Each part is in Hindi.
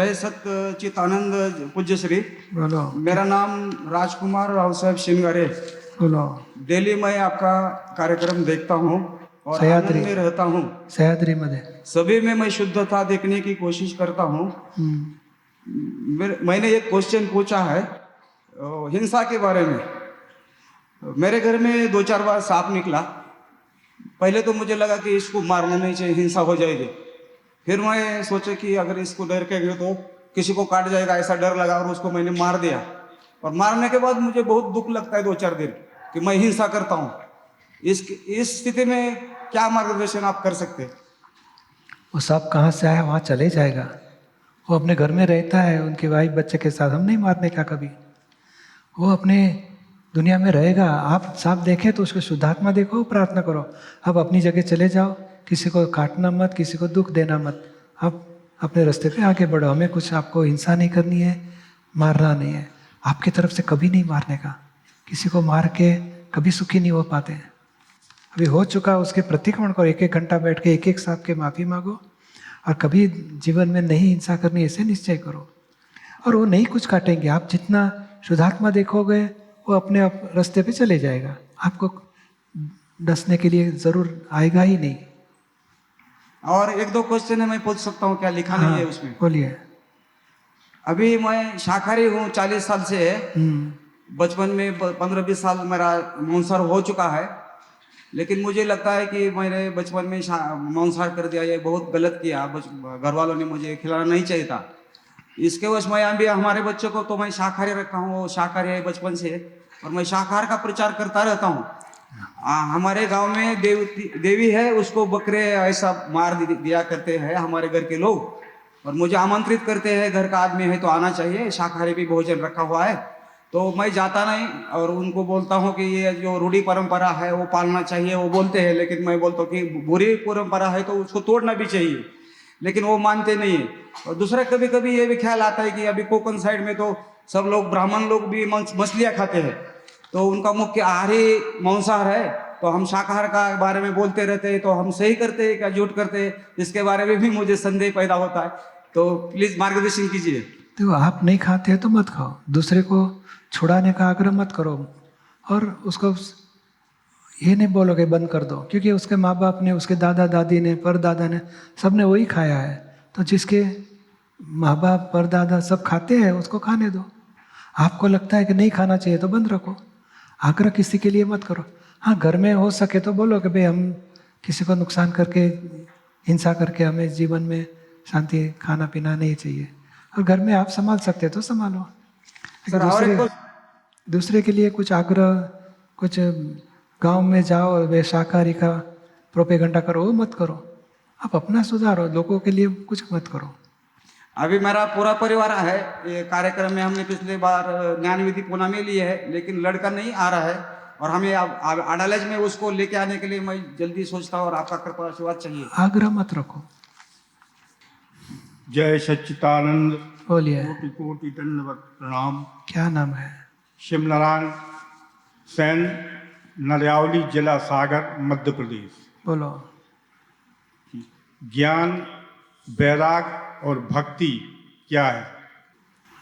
जय सच्चिदानंद पूज्य श्री। बोलो। मेरा नाम राजकुमार राव साहब शिनगारे। बोलो। डेली मैं आपका कार्यक्रम देखता हूँ और सह्याद्री आनंद में रहता हूँ। सह्याद्री मध्ये सभी में मैं शुद्धता देखने की कोशिश करता हूँ। मैंने एक क्वेश्चन पूछा है हिंसा के बारे में। मेरे घर में 2-4 बार सांप निकला। पहले तो मुझे लगा कि इसको मारना नहीं चाहिए, हिंसा हो जाएगी। फिर मैं सोचा कि अगर इसको डर के गए तो किसी को काट जाएगा, ऐसा डर लगा और उसको मैंने मार दिया। और मारने के बाद मुझे बहुत दुख लगता है 2-4 दिन कि मैं हिंसा करता हूँ। इस स्थिति में क्या मार्गदर्शन आप कर सकते हैं? वो सांप कहाँ से आया, वहाँ चले जाएगा। वो अपने घर में रहता है उनके वाइफ बच्चे के साथ। हम नहीं मारने का कभी, वो अपने दुनिया में रहेगा। आप सांप देखें तो उसको शुद्धात्मा देखो, प्रार्थना करो। आप अपनी जगह चले जाओ, किसी को काटना मत, किसी को दुख देना मत। आप अपने रास्ते पे आगे बढ़ो। हमें कुछ आपको हिंसा नहीं करनी है, मारना नहीं है। आपकी तरफ से कभी नहीं मारने का। किसी को मार के कभी सुखी नहीं हो पाते हैं। अभी हो चुका, उसके प्रतिक्रमण करो। 1-1 घंटा बैठ के एक सांप के माफ़ी मांगो और कभी जीवन में नहीं हिंसा करनी, ऐसे निश्चय करो। और वो नहीं कुछ काटेंगे। आप जितना शुद्धात्मा देखोगे वो अपने आप रास्ते पे चले जाएगा। आपको डसने के लिए ज़रूर आएगा ही नहीं। और 1-2 क्वेश्चन है, मैं पूछ सकता हूँ क्या? लिखा नहीं है उसमें। बोलिए। अभी मैं शाकाहारी हूँ 40 साल से। बचपन में 15-20 साल मेरा मांसाहार हो चुका है। लेकिन मुझे लगता है कि मैंने बचपन में मांसाहार कर दिया, ये बहुत गलत किया। घर वालों ने मुझे खिलाना नहीं चाहिए था। इसके वजह मैं अभी हमारे बच्चों को तो मैं शाकाहारी रखा हूँ, वो शाकाहारी है बचपन से। और मैं शाकाहार का प्रचार करता रहता हूँ। हमारे गांव में देवी है, उसको बकरे ऐसा मार दिया करते हैं हमारे घर के लोग। और मुझे आमंत्रित करते हैं, घर का आदमी है तो आना चाहिए, शाकाहारी भी भोजन रखा हुआ है। तो मैं जाता नहीं और उनको बोलता हूँ कि ये जो रूढ़ी परंपरा है वो पालना चाहिए। वो बोलते हैं, लेकिन मैं बोलता हूँ कि बुरी परंपरा है तो उसको तोड़ना भी चाहिए, लेकिन वो मानते नहीं है। और दूसरा कभी कभी ये भी ख्याल आता है कि अभी कोकण साइड में तो सब लोग, ब्राह्मण लोग भी मछलियाँ खाते हैं, तो उनका मुख्य आहार ही मांसाहार है। तो हम शाकाहार का बारे में बोलते रहते हैं, तो हम सही करते हैं क्या झूठ करते हैं, इसके बारे में भी मुझे संदेह पैदा होता है। तो प्लीज मार्गदर्शन कीजिए। तो आप नहीं खाते हैं तो मत खाओ, दूसरे को छुड़ाने का आग्रह मत करो। और उसको ये नहीं बोलोगे बंद कर दो, क्योंकि उसके माँ बाप ने, उसके दादा दादी ने, परदादा ने, सब ने वही खाया है। तो जिसके माँ बाप परदादा सब खाते हैं उसको खाने दो। आपको लगता है कि नहीं खाना चाहिए तो बंद रखो। आग्रह किसी के लिए मत करो। हाँ, घर में हो सके तो बोलो कि भाई हम किसी को नुकसान करके, हिंसा करके हमें जीवन में शांति, खाना पीना नहीं चाहिए। और घर में आप संभाल सकते तो संभालो। दूसरे के लिए कुछ आग्रह, कुछ गांव में जाओ वे शाकाहारी का प्रोपेगेंडा करो, वो मत करो। आप अपना सुधारो, लोगों के लिए कुछ मत करो। अभी मेरा पूरा परिवार है। ये कार्यक्रम में हमने पिछले बार ज्ञान विधि पुणे में ली है, लेकिन लड़का नहीं आ रहा है। और हमें अडालज में उसको लेके आने के लिए मैं जल्दी सोचता हूँ और आपका कृपा आशीर्वाद चाहिए। आग्रह मत रखो। जय सच्चिदानंद। बोलिए। कोटि कोटि दंडवत प्रणाम। क्या नाम है? शिवनारायण सैन, नरयावली जिला सागर, मध्य प्रदेश। बोलो। ज्ञान, वैराग और भक्ति क्या है?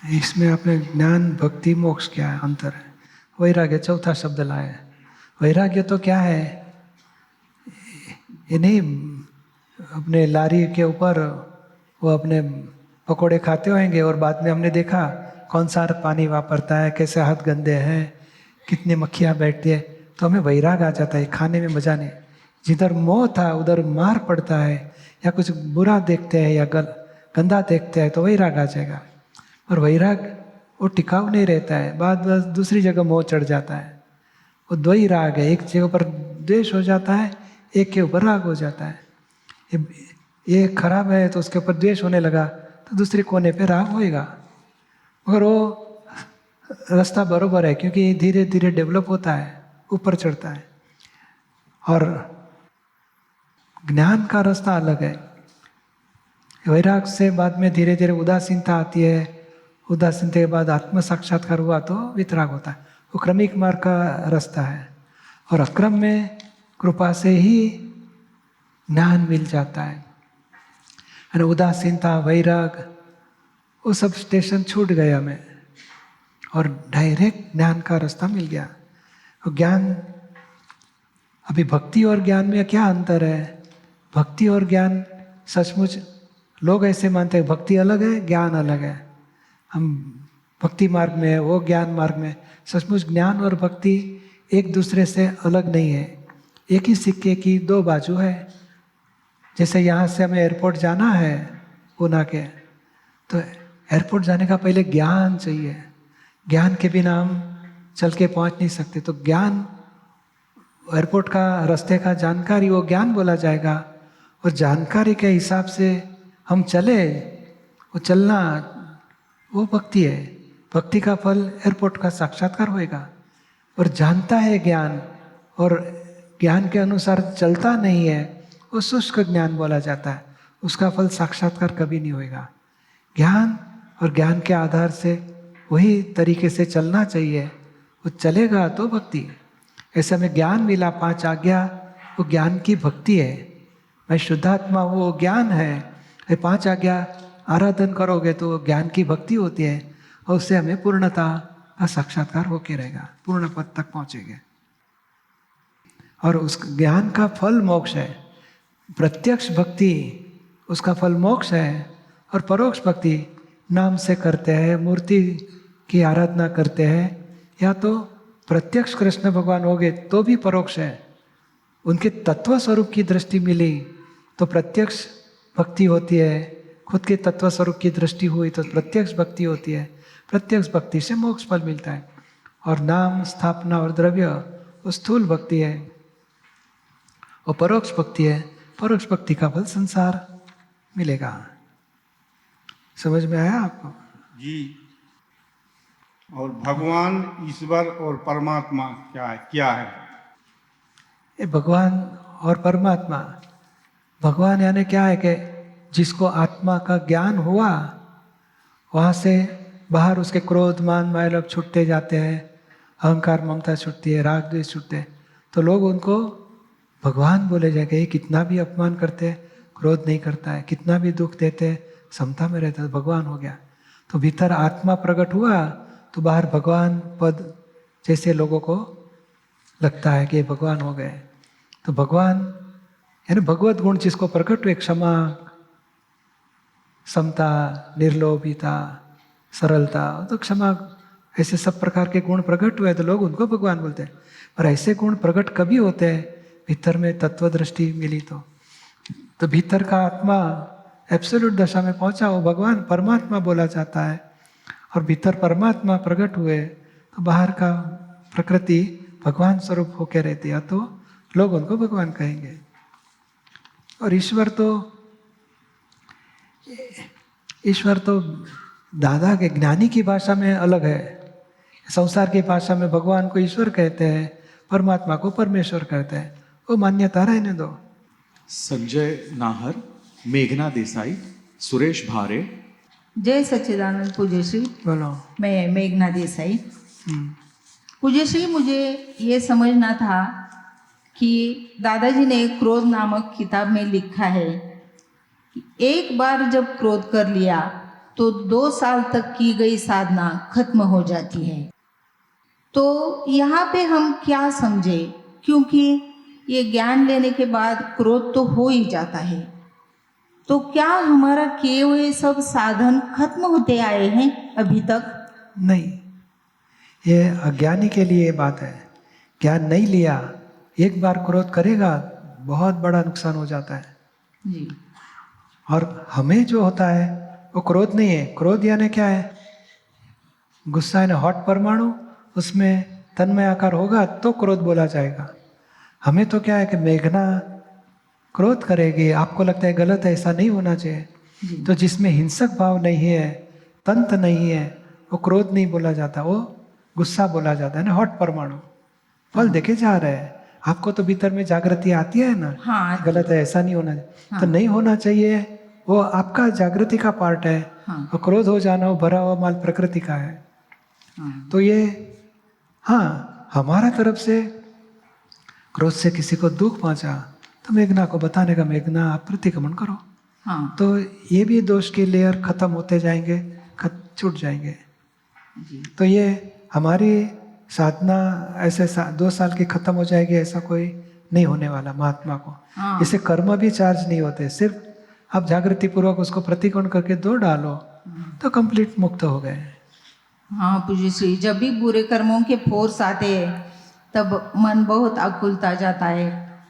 इसमें अपने ज्ञान, भक्ति, मोक्ष क्या है, अंतर है। वैराग्य चौथा शब्द लाए। वैराग्य तो क्या है, ये नहीं अपने लारी के ऊपर वो अपने पकोड़े खाते होंगे और बाद में हमने देखा कौन सा पानी वापरता है, कैसे हाथ गंदे हैं, कितनी मक्खियाँ बैठती है, तो हमें वैराग आ जाता है। खाने में मजा नहीं। जिधर मोह था उधर मार पड़ता है, या कुछ बुरा देखते हैं या गंदा देखते हैं तो वैराग आ जाएगा। और वैराग वो टिकाऊ नहीं रहता है, बाद बस दूसरी जगह मोह चढ़ जाता है। वो दो ही राग है, एक जगह पर द्वेष हो जाता है, एक के ऊपर राग हो जाता है। ये खराब है तो उसके ऊपर द्वेष होने लगा तो दूसरे कोने पे राग होएगा। मगर वो रास्ता बरोबर है, क्योंकि धीरे धीरे डेवलप होता है, ऊपर चढ़ता है। और ज्ञान का रास्ता अलग है। वैराग से बाद में धीरे धीरे उदासीनता आती है, उदासीनता के बाद आत्म साक्षात्कार हुआ तो वितराग होता है। वो क्रमिक मार्ग का रास्ता है। और अक्रम में कृपा से ही ज्ञान मिल जाता है। उदासीनता, वैराग, वो सब स्टेशन छूट गए हमें और डायरेक्ट ज्ञान का रास्ता मिल गया। और ज्ञान, अभी भक्ति और ज्ञान में क्या अंतर है? भक्ति और ज्ञान सचमुच लोग ऐसे मानते हैं भक्ति अलग है, ज्ञान अलग है। हम भक्ति मार्ग में है, वो ज्ञान मार्ग में। सचमुच ज्ञान और भक्ति एक दूसरे से अलग नहीं है, एक ही सिक्के की दो बाजू है। जैसे यहाँ से हमें एयरपोर्ट जाना है पूना के, तो एयरपोर्ट जाने का पहले ज्ञान चाहिए। ज्ञान के बिना हम चल के पहुँच नहीं सकते। तो ज्ञान, एयरपोर्ट का रास्ते का जानकारी, वो ज्ञान बोला जाएगा। और जानकारी के हिसाब से हम चले, वो चलना वो भक्ति है। भक्ति का फल एयरपोर्ट का साक्षात्कार होएगा। और जानता है ज्ञान और ज्ञान के अनुसार चलता नहीं है, वो शुष्क ज्ञान बोला जाता है। उसका फल साक्षात्कार कभी नहीं होएगा। ज्ञान और ज्ञान के आधार से वही तरीके से चलना चाहिए, वो चलेगा तो भक्ति। ऐसे हमें ज्ञान मिला, 5 आज्ञा, वो ज्ञान की भक्ति है। मैं शुद्धात्मा, वो ज्ञान है। ये 5 आज्ञा आराधन करोगे तो ज्ञान की भक्ति होती है और उससे हमें पूर्णता का साक्षात्कार होके रहेगा, पूर्ण पद तक पहुँचेंगे। और उस ज्ञान का फल मोक्ष है। प्रत्यक्ष भक्ति उसका फल मोक्ष है और परोक्ष भक्ति नाम से करते हैं, मूर्ति की आराधना करते हैं, या तो प्रत्यक्ष कृष्ण भगवान हो गए तो भी परोक्ष है। उनके तत्व स्वरूप की दृष्टि मिली तो प्रत्यक्ष भक्ति होती है। खुद के तत्व स्वरूप की दृष्टि हुई तो प्रत्यक्ष भक्ति होती है। प्रत्यक्ष भक्ति से मोक्ष फल मिलता है। और नाम, स्थापना और द्रव्य वो स्थूल भक्ति है। और परोक्ष भक्ति है, परोक्ष भक्ति का फल संसार मिलेगा। समझ में आया आपको? जी। और भगवान, ईश्वर और परमात्मा क्या है? ये भगवान और परमात्मा, भगवान यानी क्या है कि जिसको आत्मा का ज्ञान हुआ, वहाँ से बाहर उसके क्रोध, मान, माया लोग छूटते जाते हैं, अहंकार, ममता छूटती है, राग, द्वेष छूटते हैं, तो लोग उनको भगवान बोले जाएंगे। ये कितना भी अपमान करते, क्रोध नहीं करता है, कितना भी दुख देते, समता में रहता है, भगवान हो गया। तो भीतर आत्मा प्रकट हुआ तो बाहर भगवान पद जैसे लोगों को लगता है कि ये भगवान हो गए। तो भगवान यानी भगवत गुण जिसको प्रकट हुए, क्षमा, समता, निर्लोभिता, सरलता, तो क्षमा, ऐसे सब प्रकार के गुण प्रकट हुए तो लोग उनको भगवान बोलते हैं। पर ऐसे गुण प्रकट कभी होते हैं भीतर में तत्व दृष्टि मिली तो भीतर का आत्मा एब्सोल्यूट दशा में पहुंचा, वो भगवान परमात्मा बोला जाता है। और भीतर परमात्मा प्रकट हुए तो बाहर का प्रकृति भगवान स्वरूप होकर रहती है, तो लोग उनको भगवान कहेंगे। और ईश्वर तो दादा के ज्ञानी की भाषा में अलग है। संसार की भाषा में भगवान को ईश्वर कहते हैं, परमात्मा को परमेश्वर कहते हैं। वो मान्यता रहने दो। संजय नाहर, मेघना देसाई, सुरेश भारे। जय सच्चिदानंद पूज्य श्री। बोलो। मैं मेघना देसाई। पूज्य श्री, मुझे ये समझना था कि दादाजी ने क्रोध नामक किताब में लिखा है कि एक बार जब क्रोध कर लिया तो 2 साल तक की गई साधना खत्म हो जाती है। तो यहाँ पे हम क्या समझे, क्योंकि ये ज्ञान लेने के बाद क्रोध तो हो ही जाता है, तो क्या हमारा किए हुए सब साधन खत्म होते आए हैं अभी तक? नहीं, ये अज्ञानी के लिए बात है। ज्ञान नहीं लिया, एक बार क्रोध करेगा बहुत बड़ा नुकसान हो जाता है जी। और हमें जो होता है वो क्रोध नहीं है। क्रोध यानी क्या है? गुस्सा यानी हॉट परमाणु, उसमें तन्मय आकार होगा तो क्रोध बोला जाएगा। हमें तो क्या है कि मेघना क्रोध करेगी, आपको लगता है गलत है, ऐसा नहीं होना चाहिए। तो जिसमें हिंसक भाव नहीं है, तंत्र नहीं है, वो क्रोध नहीं बोला जाता, वो गुस्सा बोला जाता है ना, हॉट परमाणु। फल देखे जा रहे हैं, आपको तो भीतर में जागृति आती है ना। हाँ, गलत है, ऐसा नहीं होना चाहिए। हाँ। तो नहीं होना चाहिए, वो आपका जागृति का पार्ट है। हाँ। और क्रोध हो जाना वो भरा हुआ माल प्रकृति का है। हाँ। तो ये हाँ, हमारा तरफ से क्रोध से किसी को दुख पहुंचा तो मेघना को बताने का, मेघना आप प्रतिक्रमण करो। हाँ। तो ये भी दोष के लेयर खत्म होते जाएंगे, छूट जाएंगे। जी तो ये हमारी साधना ऐसे 2 साल की खत्म हो जाएगी ऐसा कोई नहीं होने वाला महात्मा को। हाँ। इससे कर्म भी चार्ज नहीं होते, सिर्फ आप जागृति पूर्वक उसको प्रतिकोण करके दो डालो तो कंप्लीट मुक्त हो गए। हाँ पूज्य श्री, जब भी बुरे कर्मों के फोर्स आते हैं तब मन बहुत आकुलता जाता है,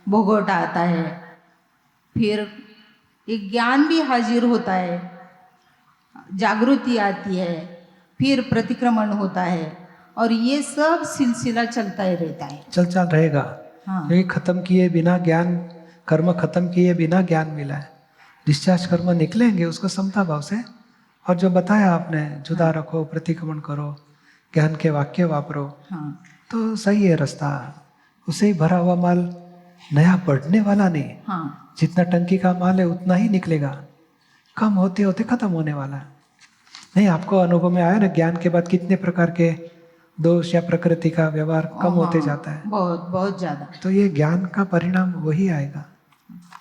भोगोटा आता है, फिर एक ज्ञान भी हाजिर होता है, जागृति आती है, फिर प्रतिक्रमण होता है और ये सब सिलसिला चलता ही रहता है। चल रहेगा। हाँ क्योंकि खत्म किए बिना ज्ञान, कर्म खत्म किए बिना ज्ञान मिला है। डिस्चार्ज कर्म निकलेंगे उसको समता भाव से, और जो बताया आपने जुदा रखो, प्रतिक्रमण करो, ज्ञान के वाक्य वापरो, हाँ तो सही है रास्ता। उसे ही भरा हुआ माल नया बढ़ने वाला नहीं। हाँ जितना टंकी का माल है उतना ही निकलेगा, कम होते होते खत्म होने वाला है। नहीं, आपको अनुभव में आया ना ज्ञान के बाद कितने प्रकार के दोष या प्रकृति का व्यवहार कम होते जाता है। बहुत बहुत ज़्यादा। तो ये ज्ञान का परिणाम वही आएगा।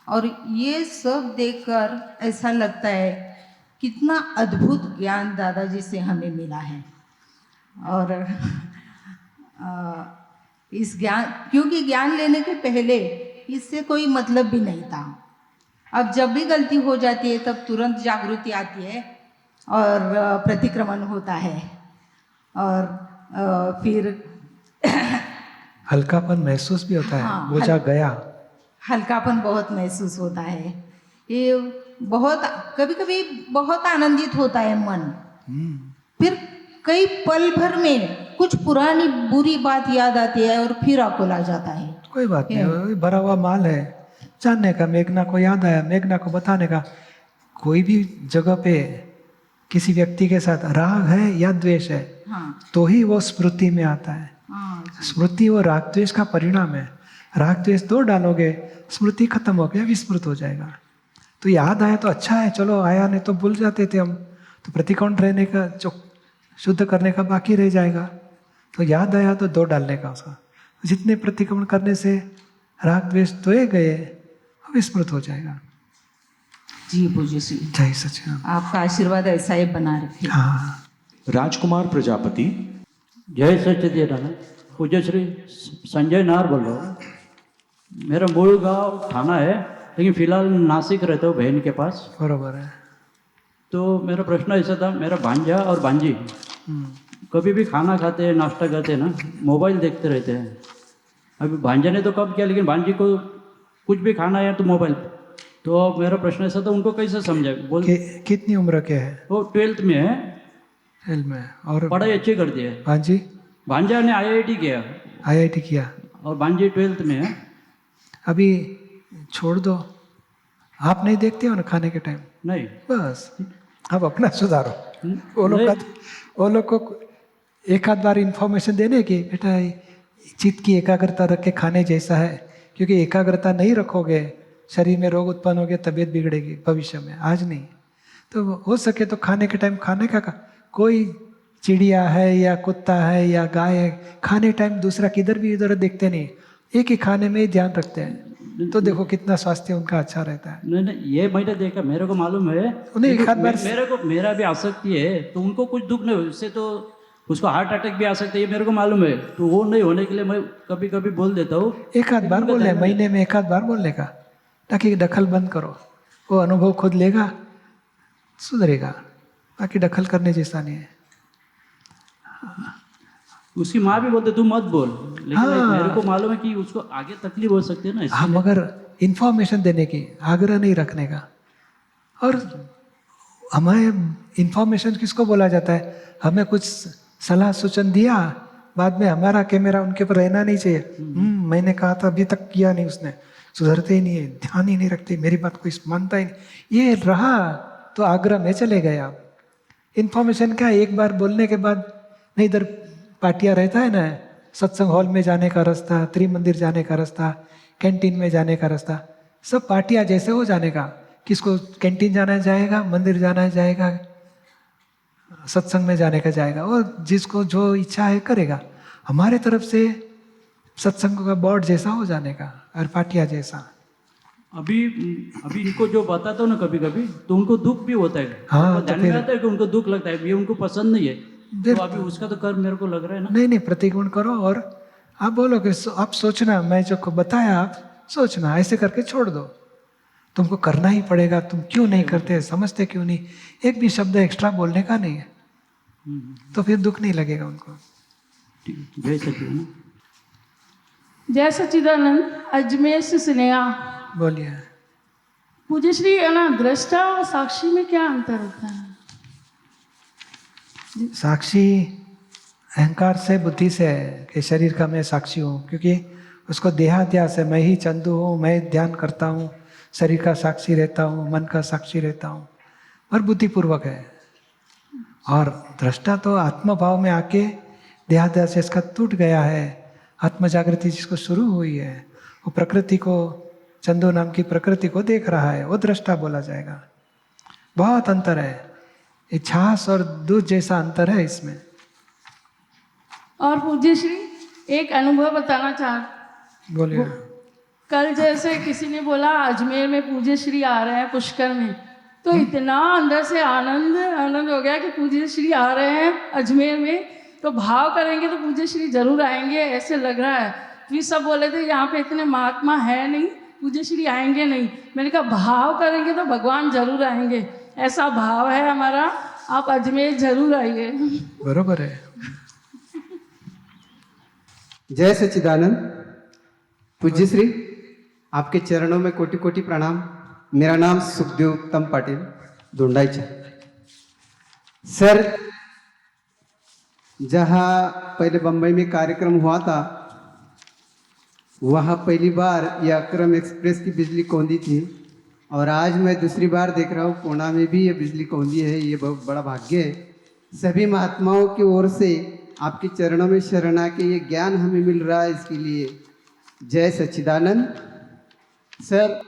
और ये सब देखकर ऐसा लगता है कितना अद्भुत ज्ञान दादाजी से हमें मिला है। और इस ज्ञान, क्योंकि ज्ञान लेने के पहले इससे कोई मतलब भी नहीं था। अब जब भी गलती हो जाती है तब तुरंत जागृति आती है और प्रतिक्रमण होता है और फिर हल्कापन महसूस भी होता है। हाँ, बोझा गया। हल्कापन बहुत महसूस होता है। ये बहुत, कभी कभी बहुत आनंदित होता है मन। फिर कई पल भर में कुछ पुरानी बुरी बात याद आती है और फिर आकुल आ जाता है। कोई बात नहीं, वही भरा हुआ माल है। जानने का, मेघना को याद आया, मेघना को बताने का। कोई भी जगह पे किसी व्यक्ति के साथ राग है या द्वेष है, हाँ तो ही वो स्मृति में आता है। हाँ स्मृति वो राग द्वेष का परिणाम है। राग द्वेष दो डालोगे, स्मृति खत्म हो गया, विस्मृत हो जाएगा। तो याद आया तो अच्छा है, चलो आया, नहीं तो भूल जाते थे हम। तो प्रतिकोण रहने का, जो शुद्ध करने का बाकी रह जाएगा। तो याद आया तो दो डालने का उसका। जितने प्रतिक्रमण करने से राग द्वेष धोए गए, विस्मृत हो जाएगा। जी पूज्य श्री, जय सचिदानंद। आपका आशीर्वाद ऐसा ही बना रखे। हाँ, राजकुमार प्रजापति। जय सच्चिदानंद। पूज्य श्री, संजय नाहर बोल रहा हूँ। मेरा मूल गांव थाना है, लेकिन फिलहाल नासिक रहता हूँ बहन के पास। बरोबर है। तो मेरा प्रश्न ऐसा था, मेरा भांजा और भांजी कभी भी खाना खाते हैं, नाश्ता करते हैं ना, मोबाइल देखते रहते हैं। अभी भांजा ने तो कम किया, लेकिन भांजी को कुछ भी खाना है तो मोबाइल। तो अब मेरा प्रश्न ऐसा था, उनको कैसे समझाए? कितनी उम्र के है? वो 12th में है, 12 में। और पढ़ाई अच्छी करती है। भांजी? भांजा ने IIT किया IIT किया और भांजी 12th में है। अभी छोड़ दो। आप नहीं देखते हो ना खाने के टाइम? नहीं, बस आप अपना सुधारो। वो लोग नहीं। वो लोग को एक आध बार इन्फॉर्मेशन देने की, बेटा चित्त की एकाग्रता रख के खाने जैसा है। क्योंकि एकाग्रता नहीं रखोगे, शरीर में रोग उत्पन्न होगे, तबीयत बिगड़ेगी भविष्य में, आज नहीं। तो हो सके तो खाने के टाइम खाने का कोई चिड़िया है या कुत्ता है या गाय है, खाने टाइम दूसरा किधर भी इधर देखते नहीं, एक ही खाने में ही ध्यान रखते हैं। तो देखो कितना स्वास्थ्य उनका अच्छा रहता है। नहीं नहीं, ये मैंने देखा, मेरे को मालूम है। उन्हें एक आध बार मेरा भी आसक्ति है, तो उनको कुछ दुख नहीं हो, उससे तो उसको हार्ट अटैक भी आ सकता है, ये मेरे को मालूम है। तो वो नहीं होने के लिए मैं कभी कभी बोल देता हूँ। एक आध बार बोलने, महीने में एक आध बार बोलने का, ताकि दखल बंद करो। वो अनुभव खुद लेगा, सुधरेगा। बाकी दखल करने जैसा नहीं है। उसकी माँ भी बोलते तू मत बोल, लेकिन हाँ। मेरे को मालूम है कि उसको आगे तकलीफ हो सकती है ना, हाँ, मगर इन्फॉर्मेशन देने की, आग्रह नहीं रखने का। और हमें इन्फॉर्मेशन किसको बोला जाता है? हमें कुछ सलाह सूचन दिया, बाद में हमारा कैमरा उनके ऊपर रहना नहीं चाहिए। मैंने कहा था, अभी तक किया नहीं, उसने सुधरते ही नहीं है, ध्यान ही नहीं रखते, मेरी बात कोई मानता ही नहीं। ये रहा तो आग्रह में चले गए आप। इन्फॉर्मेशन क्या, एक बार बोलने के बाद नहीं, इधर पार्टियाँ रहता है ना, सत्संग हॉल में जाने का रास्ता, त्रिमंदिर जाने का रास्ता, कैंटीन में जाने का रास्ता, सब पार्टियाँ जैसे हो जाने का। किसको कैंटीन जाना जाएगा, मंदिर जाना जाएगा, सत्संग में जाने का जाएगा, और जिसको जो इच्छा है करेगा। हमारे तरफ से सत्संग का बोर्ड जैसा हो जाने का और पार्टियाँ जैसा। अभी अभी इनको जो बताता हूँ ना कभी कभी तो उनको दुख भी होता है। हाँ, उनको तो ध्यान में फिर- आता है कि उनको दुख लगता है, ये उनको पसंद नहीं है, तो अभी उसका तो कर्म मेरे को लग रहा है ना। नहीं नहीं, प्रतिगुण करो और आप बोलो कि आप सोचना, मैं जो को बताया आप सोचना, ऐसे करके छोड़ दो। तुमको करना ही पड़ेगा, तुम क्यों नहीं करते, समझते क्यों नहीं, एक भी शब्द एक्स्ट्रा बोलने का नहीं है, तो फिर दुख नहीं लगेगा उनको। ठीक है, जय सचिदानंद। जय सच्चिदानंद। अजमेर से स्नेहा। बोलिए। पूज्य श्री है ना, दृष्टा और साक्षी में क्या अंतर होता है? साक्षी अहंकार से, बुद्धि से है कि शरीर का मैं साक्षी हूँ, क्योंकि उसको देहाध्यास है, मैं ही चंदू हूँ, मैं ध्यान करता हूँ, शरीर का साक्षी रहता हूँ, मन का साक्षी रहता हूँ, और बुद्धिपूर्वक है। और दृष्टा तो आत्मभाव में आके देहाध्यास से इसका टूट गया है, आत्म जागृति जिसको शुरू हुई है, वो प्रकृति को, चंदू नाम की प्रकृति को देख रहा है, वो दृष्टा बोला जाएगा। बहुत अंतर है, ये छाछ और दूध जैसा अंतर है इसमें। और पूज्य श्री एक अनुभव बताना चाह, बोलिए। कल जैसे किसी ने बोला अजमेर में पूज्य श्री आ रहे हैं पुष्कर में, तो इतना अंदर से आनंद हो गया कि पूज्य श्री आ रहे हैं अजमेर में, तो भाव करेंगे तो पूज्य श्री जरूर आएंगे ऐसे लग रहा है। फिर सब बोले थे यहाँ पे इतने महात्मा है नहीं, पूज्य श्री आएंगे नहीं। मैंने कहा भाव करेंगे तो भगवान जरूर आएंगे, ऐसा भाव है हमारा, आप अजमेर जरूर आइए। बरोबर है। जय सच्चिदानंद। पूज्य श्री, आपके चरणों में कोटि कोटि प्रणाम। मेरा नाम सुखदेव उत्तम पाटिल, दुंडाईचा। सर, जहाँ पहले बम्बई में कार्यक्रम हुआ था, वहाँ पहली बार यह अक्रम एक्सप्रेस की बिजली कौंधी थी, और आज मैं दूसरी बार देख रहा हूँ पूना में भी ये बिजली कौंधी है। ये बहुत बड़ा भाग्य है। सभी महात्माओं की ओर से आपके चरणों में शरण आके ये ज्ञान हमें मिल रहा है, इसके लिए जय सच्चिदानंद। सर,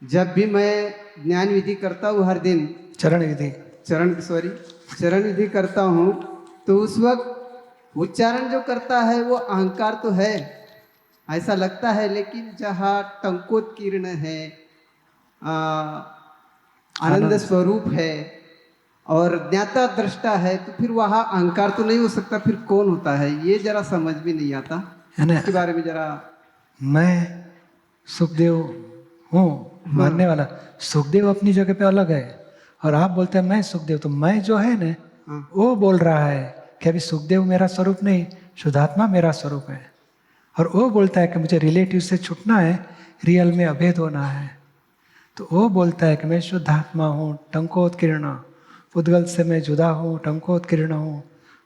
जब भी मैं ज्ञान विधि करता हूँ हर दिन, चरण विधि चरण विधि करता हूँ, तो उस वक्त उच्चारण जो करता है वो अहंकार तो है ऐसा लगता है, लेकिन जहाँ टंकोत्कीर्ण है, आनंद स्वरूप है और ज्ञाता दृष्टा है, तो फिर वहाँ अहंकार तो नहीं हो सकता, फिर कौन होता है, ये जरा समझ में नहीं आता। है ना। इसके बारे में जरा। मैं सुखदेव हूँ मानने वाला, सुखदेव अपनी जगह पे अलग है, और आप बोलते हैं मैं सुखदेव, तो मैं जो है ना वो बोल रहा है कि अभी सुखदेव मेरा स्वरूप नहीं, शुद्धात्मा मेरा स्वरूप है। और वो बोलता है कि मुझे रिलेटिव से छूटना है, रियल में अभेद होना है। तो वो बोलता है कि मैं शुद्धात्मा हूँ, टंकोत्कीर्ण, पुद्गल से मैं जुदा हूँ, टंकोत्कीर्ण हूँ,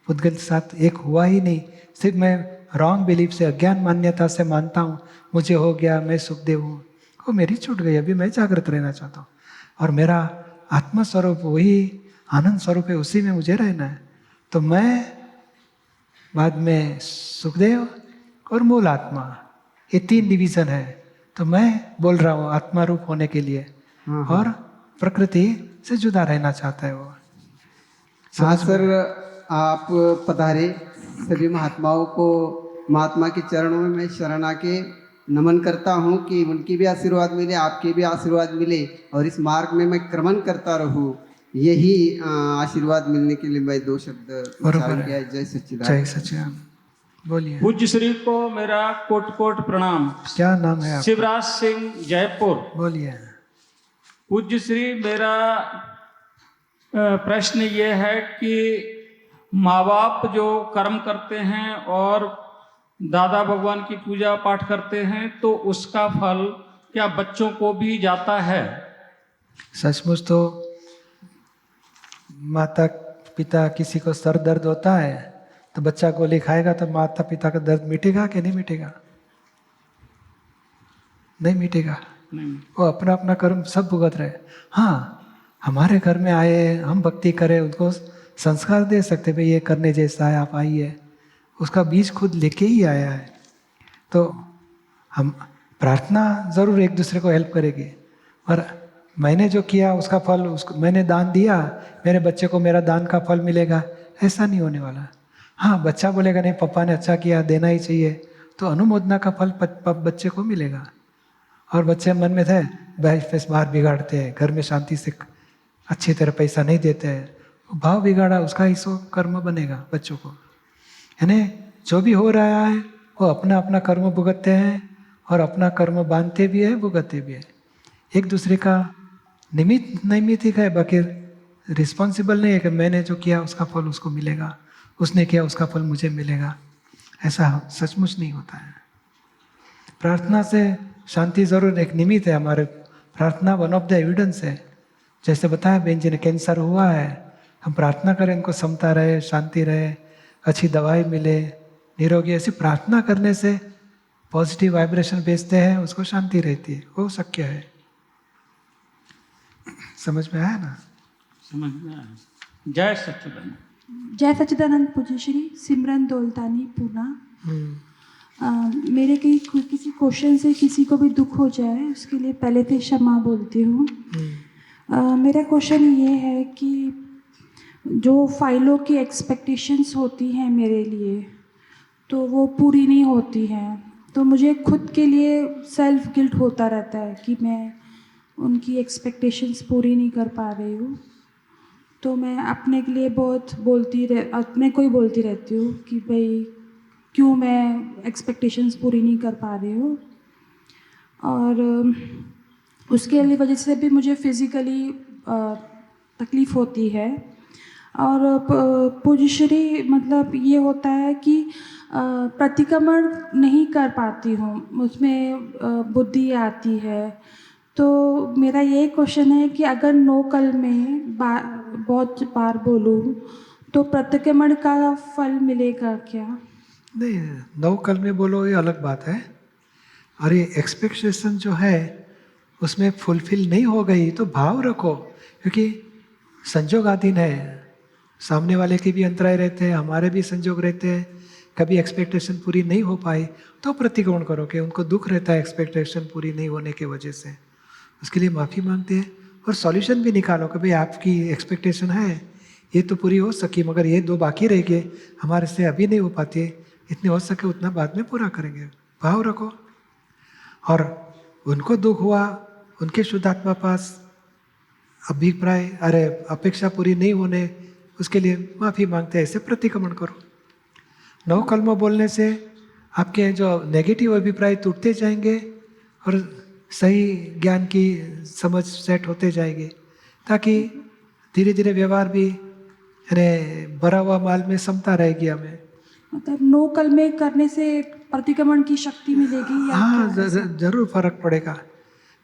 पुद्गल के साथ एक हुआ ही नहीं, सिर्फ मैं रॉन्ग बिलीफ से, अज्ञान मान्यता से मानता हूँ मुझे हो गया, मैं सुखदेव हूँ, वो मेरी छूट गई, अभी मैं जागृत रहना चाहता हूँ, और मेरा आत्मस्वरूप वही आनंद स्वरूप है, उसी में मुझे रहना है। तो मैं बाद में सुखदेव और मूल आत्मा, ये 3 डिवीजन है। तो मैं बोल रहा हूँ आत्मा रूप होने के लिए, और प्रकृति से जुदा रहना चाहता है वो। हाँ सर, आप पधारे। सभी महात्माओं को, महात्मा के चरणों में मैं शरण आके नमन करता हूँ कि उनकी भी आशीर्वाद मिले, आपके भी आशीर्वाद मिले, और इस मार्ग में मैं क्रमण करता रहूँ, यही आशीर्वाद मिलने के लिए मैं 2 शब्द उच्चारण किया। जय सच्चिदानंद। जय सच्चिदानंद। बोलिए। पूज्य श्री को मेरा कोट कोट प्रणाम। क्या नाम है आपका? शिवराज सिंह, जयपुर। बोलिए। पूज्य श्री, मेरा प्रश्न ये है कि माँ बाप जो कर्म करते हैं और दादा भगवान की पूजा पाठ करते हैं, तो उसका फल क्या बच्चों को भी जाता है? सचमुच तो माता पिता, किसी को सर दर्द होता है तो बच्चा गोली खाएगा, तो माता पिता का दर्द मिटेगा कि नहीं मिटेगा? नहीं मिटेगा। नहीं। वो अपना अपना कर्म सब भुगत रहे। हाँ, हमारे घर में आए, हम भक्ति करें, उनको संस्कार दे सकते, भाई ये करने जैसा है, आप आइए, उसका बीज खुद लेके ही आया है। तो हम प्रार्थना जरूर एक दूसरे को हेल्प करेगी, और मैंने जो किया उसका फल, उसको मैंने दान दिया, मेरे बच्चे को मेरा दान का फल मिलेगा, ऐसा नहीं होने वाला। हाँ, बच्चा बोलेगा नहीं पापा ने अच्छा किया, देना ही चाहिए, तो अनुमोदना का फल बच्चे को मिलेगा। और बच्चे मन में थे बहस फैस बाहर बिगाड़ते हैं, घर में शांति से अच्छी तरह पैसा नहीं देते हैं, भाव बिगाड़ा, उसका ही सो कर्म बनेगा बच्चों को। यानी जो भी हो रहा है वो अपना अपना कर्म भुगतते हैं और अपना कर्म बांधते भी है, भुगतते भी है। एक दूसरे का निमित्त नैमित्तिक है, बाकी रिस्पॉन्सिबल नहीं है कि मैंने जो किया उसका फल उसको मिलेगा, उसने किया उसका फल मुझे मिलेगा। ऐसा सचमुच नहीं होता है। प्रार्थना से शांति जरूर एक निमित्त है हमारे, प्रार्थना वन ऑफ द एविडेंस है। जैसे बताया बहन जी ने कैंसर हुआ है, हम प्रार्थना करें उनको समता रहे, शांति रहे, अच्छी दवाई मिले, निरोगी, ऐसी प्रार्थना करने से पॉजिटिव वाइब्रेशन भेजते हैं, उसको शांति रहती है, वो शक्य है। समझ में आया ना? समझ में आया। जय सच्चिदानंद। जय सच्चिदानंद। पूज्य श्री सिमरन दौलतानी पूना। मेरे किसी क्वेश्चन से किसी को भी दुख हो जाए उसके लिए पहले तो क्षमा बोलती हूँ। मेरा क्वेश्चन ये है कि जो फाइलों की एक्सपेक्टेशंस होती हैं मेरे लिए, तो वो पूरी नहीं होती हैं, तो मुझे खुद के लिए सेल्फ गिल्ट होता रहता है कि मैं उनकी एक्सपेक्टेशंस पूरी नहीं कर पा रही हूँ। तो मैं अपने के लिए बहुत अपने को ही बोलती रहती हूँ कि भाई क्यों मैं एक्सपेक्टेशंस पूरी नहीं कर पा रही हूँ। और उसके वजह से भी मुझे फिज़िकली तकलीफ़ होती है। और पूज्य श्री मतलब ये होता है कि प्रतिक्रमण नहीं कर पाती हूँ, उसमें बुद्धि आती है। तो मेरा ये क्वेश्चन है कि अगर नो कल में बहुत बार बोलूँ तो प्रतिक्रमण का फल मिलेगा क्या? नहीं, नौ कल में बोलो ये अलग बात है। और ये एक्सपेक्टेशन जो है उसमें फुलफिल नहीं हो गई तो भाव रखो, क्योंकि संजोगाधीन है, सामने वाले के भी अंतराय रहते हैं, हमारे भी संजोग रहते हैं। कभी एक्सपेक्टेशन पूरी नहीं हो पाई तो प्रतिक्रमण करो कि उनको दुख रहता है एक्सपेक्टेशन पूरी नहीं होने की वजह से, उसके लिए माफ़ी मांगते हैं और सॉल्यूशन भी निकालो कि भाई आपकी एक्सपेक्टेशन है ये तो पूरी हो सकी, मगर ये दो बाकी रह गए, हमारे से अभी नहीं हो पाती, इतने हो सके उतना बाद में पूरा करेंगे। भाव रखो। और उनको दुख हुआ, उनके शुद्धात्मा पास अभिप्राय अपेक्षा पूरी नहीं होने, उसके लिए माफ़ी मांगते हैं, ऐसे प्रतिक्रमण करो। नौ कलमा बोलने से आपके जो नेगेटिव अभिप्राय टूटते जाएंगे और सही ज्ञान की समझ सेट होते जाएंगे, ताकि धीरे धीरे व्यवहार भी भरा हुआ माल में समता रहेगी हमें। मतलब नो कल में करने से प्रतिक्रमण की शक्ति मिलेगी या हाँ, क्या? जरूर फर्क पड़ेगा।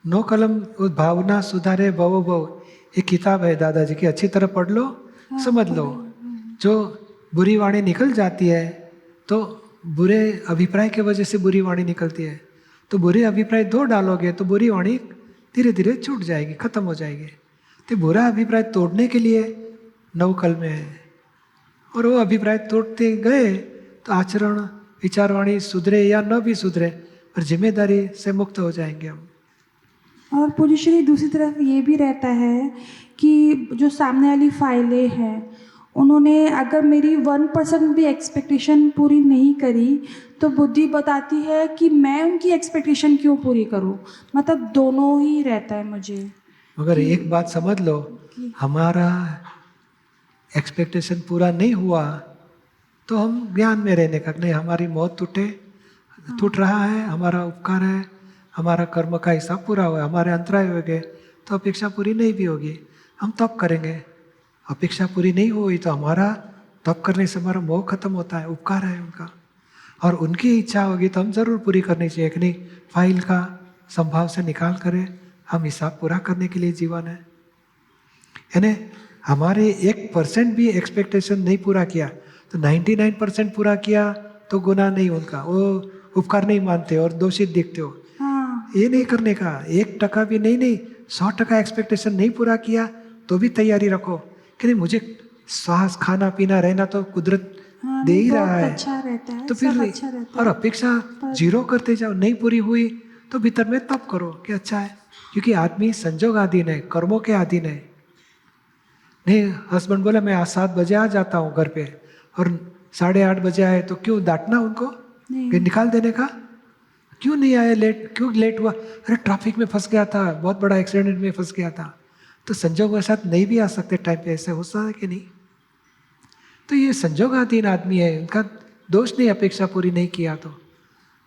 नो कलम भावना सुधारे भवो भव, एक किताब है दादाजी की, अच्छी तरह पढ़ लो, समझ लो। जो बुरी वाणी निकल जाती है तो बुरे अभिप्राय के वजह से बुरी वाणी निकलती है, तो बुरे अभिप्राय दो डालोगे तो बुरी वाणी धीरे धीरे छूट जाएगी, खत्म हो जाएगी। तो बुरा अभिप्राय तोड़ने के लिए नौ कल में है, और वो अभिप्राय तोड़ते गए तो आचरण विचारवाणी सुधरे या न भी सुधरे पर जिम्मेदारी से मुक्त हो जाएंगे हम। और पूज्य श्री दूसरी तरफ ये भी रहता है कि जो सामने वाली फाइलें हैं उन्होंने अगर मेरी 1% भी एक्सपेक्टेशन पूरी नहीं करी तो बुद्धि बताती है कि मैं उनकी एक्सपेक्टेशन क्यों पूरी करूं। मतलब दोनों ही रहता है मुझे। मगर एक बात समझ लो, हमारा एक्सपेक्टेशन पूरा नहीं हुआ तो हम ज्ञान में रहने का नहीं, हमारी मौत टूट रहा है, हमारा उपकार है, हमारा कर्म का हिसाब पूरा हुआ, हमारे अंतराय हो गए तो अपेक्षा पूरी नहीं भी होगी, हम तप करेंगे। अपेक्षा पूरी नहीं हुई तो हमारा तप करने से हमारा मोह खत्म होता है, उपकार है उनका, और उनकी इच्छा होगी तो हम जरूर पूरी करनी चाहिए कि नहीं। फाइल का संभाव से निकाल करें, हम हिसाब पूरा करने के लिए जीवन है। यानी हमारे 1% भी एक्सपेक्टेशन नहीं पूरा किया तो 99% पूरा किया तो गुनाह नहीं उनका, वो उपकार नहीं मानते और दोषित दिखते हो। हाँ। ये नहीं करने का, 1% भी नहीं 100% एक्सपेक्टेशन नहीं पूरा किया तो भी तैयारी रखो कि नहीं, मुझे सांस खाना पीना रहना तो कुदरत दे ही रहा है, अच्छा रहता है, तो फिर सब अच्छा रहता और है। अपेक्षा जीरो करते जाओ, नहीं पूरी हुई तो भीतर में तप करो कि अच्छा है, क्योंकि आदमी संजोग अधीन है, कर्मों के अधीन है। नहीं, हस्बैंड बोला मैं आज 7 बजे आ जाता हूँ घर पे और 8:30 बजे आए तो क्यों डांटना उनको कि निकाल देने का? क्यों नहीं आए लेट, क्यों लेट हुआ? अरे ट्रैफिक में फंस गया था, बहुत बड़ा एक्सीडेंट में फंस गया था, तो संजोग के साथ नहीं भी आ सकते टाइम पे, ऐसे हो सकता है कि नहीं? तो ये संजोगाधीन आदमी है, उनका दोष नहीं, अपेक्षा पूरी नहीं किया तो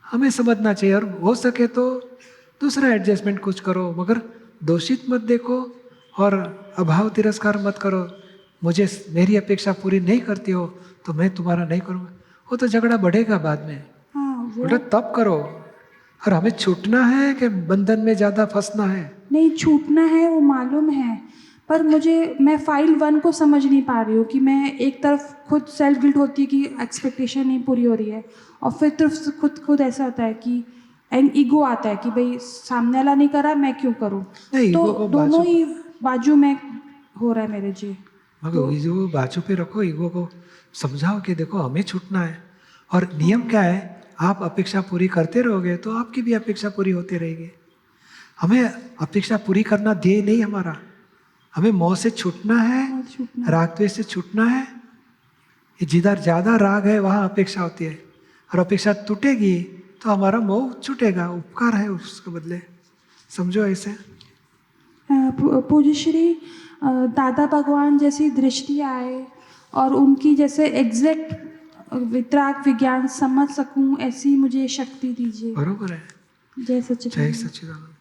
हमें समझना चाहिए, और हो सके तो दूसरा एडजस्टमेंट कुछ करो, मगर दोषित मत देखो और अभाव तिरस्कार मत करो। मुझे मेरी अपेक्षा पूरी नहीं करती हो तो मैं तुम्हारा नहीं करूँगा, वो तो झगड़ा बढ़ेगा बाद में। हाँ वो उल्टा तब करो। और हमें छूटना है कि बंधन में ज़्यादा फंसना है? नहीं, छूटना है वो मालूम है, पर मैं फाइल 1 को समझ नहीं पा रही हूँ कि मैं एक तरफ खुद सेल्फ गिल्ट होती है कि एक्सपेक्टेशन नहीं पूरी हो रही है, और फिर तरफ से खुद ऐसा होता है कि एंड ईगो आता है कि भाई सामने वाला नहीं करा, मैं क्यों करूँ? नहीं, तो ईगो को दोनों ही बाजू में हो रहा है मेरे जी। मगर ईगो बाजू पे रखो, ईगो को समझाओ कि देखो हमें छूटना है, और नियम क्या है, आप अपेक्षा पूरी करते रहोगे तो आपकी भी अपेक्षा पूरी होती रहेगी। हमें अपेक्षा पूरी करना ध्येय नहीं हमारा, हमें मोह से छूटना है, राग द्वेष से छूटना है। जिधर ज़्यादा राग है वहाँ अपेक्षा होती है, और अपेक्षा टूटेगी तो हमारा मोह छूटेगा, उपकार है उसके बदले, समझो ऐसे। पूज्य श्री दादा भगवान जैसी दृष्टि आए और उनकी जैसे एग्जैक्ट वितराग विज्ञान समझ सकूं, ऐसी मुझे शक्ति दीजिए। बरोबर है। जय सच्चिदानंद। जय सच्चिदानंद।